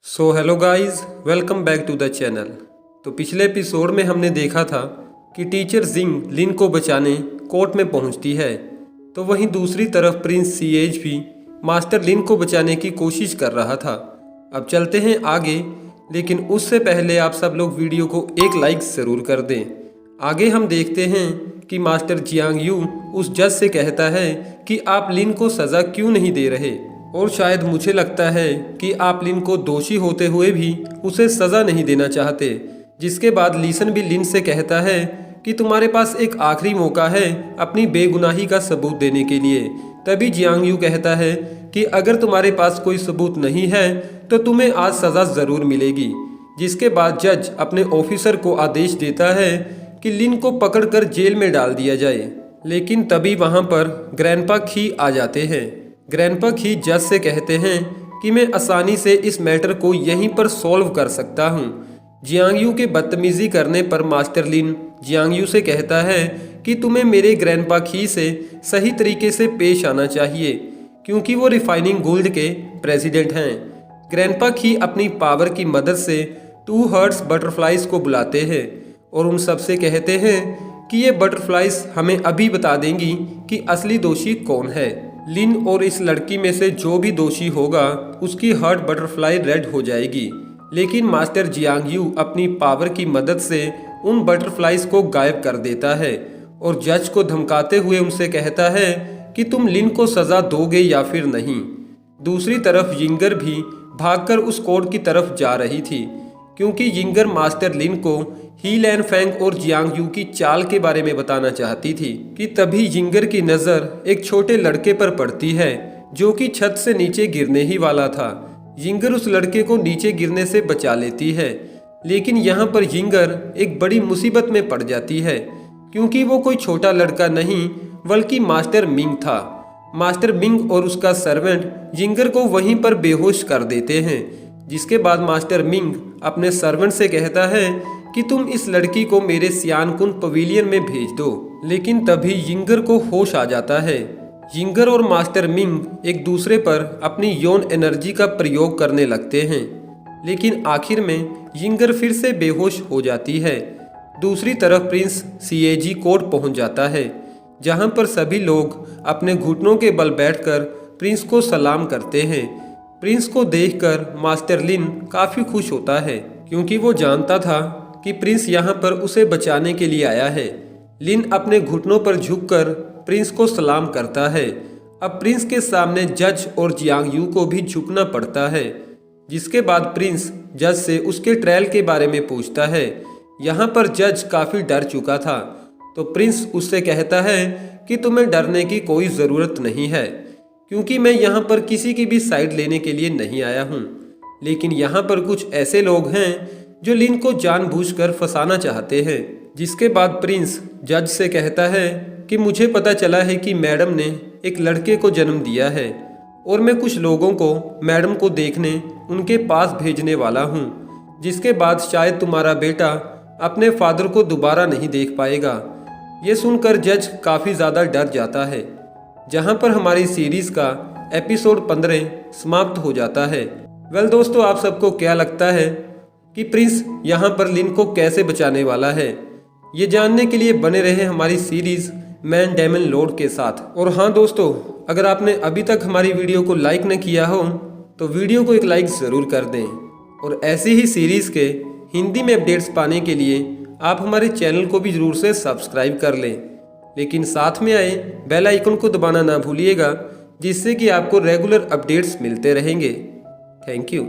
So hello guys, welcome back to the channel. तो पिछले episode में हमने देखा था कि टीचर जिंग लिन को बचाने कोर्ट में पहुंचती है, तो वहीं दूसरी तरफ प्रिंस सीएज भी मास्टर लिन को बचाने की कोशिश कर रहा था। अब चलते हैं आगे, लेकिन उससे पहले आप सब लोग वीडियो को एक लाइक ज़रूर कर दें। आगे हम देखते हैं कि मास्टर जियांग यू उस जज से कहता है कि आप लिन को सज़ा क्यों नहीं दे रहे, और शायद मुझे लगता है कि आप लिन को दोषी होते हुए भी उसे सज़ा नहीं देना चाहते। जिसके बाद लीसन भी लिन से कहता है कि तुम्हारे पास एक आखिरी मौका है अपनी बेगुनाही का सबूत देने के लिए। तभी जियांग यू कहता है कि अगर तुम्हारे पास कोई सबूत नहीं है तो तुम्हें आज सज़ा ज़रूर मिलेगी। जिसके बाद जज अपने ऑफिसर को आदेश देता है कि लिन को पकड़कर जेल में डाल दिया जाए। लेकिन तभी वहाँ पर ग्रैंडपा खी आ जाते हैं। ग्रैंडपा खी जज से कहते हैं कि मैं आसानी से इस मैटर को यहीं पर सॉल्व कर सकता हूँ। जियांग यू के बदतमीजी करने पर मास्टर लिन जियांग यू से कहता है कि तुम्हें मेरे ग्रैंडपा खी से सही तरीके से पेश आना चाहिए, क्योंकि वो रिफाइनिंग गोल्ड के प्रेसिडेंट हैं। ग्रैंडपा खी अपनी पावर की मदद से 2 हर्ट्स बटरफ्लाइज को बुलाते हैं और उन सब से कहते हैं कि ये बटरफ्लाइज हमें अभी बता देंगी कि असली दोषी कौन है। लिन और इस लड़की में से जो भी दोषी होगा उसकी हार्ट बटरफ्लाई रेड हो जाएगी। लेकिन मास्टर जियांग यू अपनी पावर की मदद से उन बटरफ्लाइज को गायब कर देता है और जज को धमकाते हुए उनसे कहता है कि तुम लिन को सज़ा दोगे या फिर नहीं। दूसरी तरफ यिंगर भी भागकर उस कोर्ट की तरफ जा रही थी, क्योंकि यिंगर मास्टर लिन को ही लैन फेंग और जियांग यू की चाल के बारे में बताना चाहती थी कि तभी यिंगर की नज़र एक छोटे लड़के पर पड़ती है जो कि छत से नीचे गिरने ही वाला था। यिंगर उस लड़के को नीचे गिरने से बचा लेती है, लेकिन यहाँ पर यिंगर एक बड़ी मुसीबत में पड़ जाती है, क्योंकि वो कोई छोटा लड़का नहीं बल्कि मास्टर मिंग था। मास्टर मिंग और उसका सर्वेंट यिंगर को वहीं पर बेहोश कर देते हैं। जिसके बाद मास्टर मिंग अपने सर्वेंट से कहता है कि तुम इस लड़की को मेरे सियानकुन पवेलियन में भेज दो। लेकिन तभी यिंगर को होश आ जाता है। यिंगर और मास्टर मिंग एक दूसरे पर अपनी यौन एनर्जी का प्रयोग करने लगते हैं, लेकिन आखिर में यिंगर फिर से बेहोश हो जाती है। दूसरी तरफ प्रिंस सीएजी कोर्ट पहुंच जाता है, जहां पर सभी लोग अपने घुटनों के बल बैठकर प्रिंस को सलाम करते हैं। प्रिंस को देखकर मास्टर लिन काफ़ी खुश होता है, क्योंकि वो जानता था कि प्रिंस यहाँ पर उसे बचाने के लिए आया है। लिन अपने घुटनों पर झुककर प्रिंस को सलाम करता है। अब प्रिंस के सामने जज और जियांग यू को भी झुकना पड़ता है। जिसके बाद प्रिंस जज से उसके ट्रायल के बारे में पूछता है। यहाँ पर जज काफ़ी डर चुका था, तो प्रिंस उससे कहता है कि तुम्हें डरने की कोई ज़रूरत नहीं है, क्योंकि मैं यहाँ पर किसी की भी साइड लेने के लिए नहीं आया हूँ। लेकिन यहाँ पर कुछ ऐसे लोग हैं जो लिन को जानबूझकर फंसाना चाहते हैं। जिसके बाद प्रिंस जज से कहता है कि मुझे पता चला है कि मैडम ने एक लड़के को जन्म दिया है और मैं कुछ लोगों को मैडम को देखने उनके पास भेजने वाला हूँ। जिसके बाद शायद तुम्हारा बेटा अपने फादर को दोबारा नहीं देख पाएगा। ये सुनकर जज काफ़ी ज़्यादा डर जाता है, जहाँ पर हमारी सीरीज़ का एपिसोड 15 समाप्त हो जाता है। वेल दोस्तों, आप सबको क्या लगता है कि प्रिंस यहाँ पर लिन को कैसे बचाने वाला है? ये जानने के लिए बने रहे हमारी सीरीज़ मैन डेमन लॉर्ड के साथ। और हाँ दोस्तों, अगर आपने अभी तक हमारी वीडियो को लाइक न किया हो तो वीडियो को एक लाइक ज़रूर कर दें। और ऐसी ही सीरीज़ के हिंदी में अपडेट्स पाने के लिए आप हमारे चैनल को भी ज़रूर से सब्सक्राइब कर लें। लेकिन साथ में आए बेल आइकन को दबाना ना भूलिएगा, जिससे कि आपको रेगुलर अपडेट्स मिलते रहेंगे। Thank you.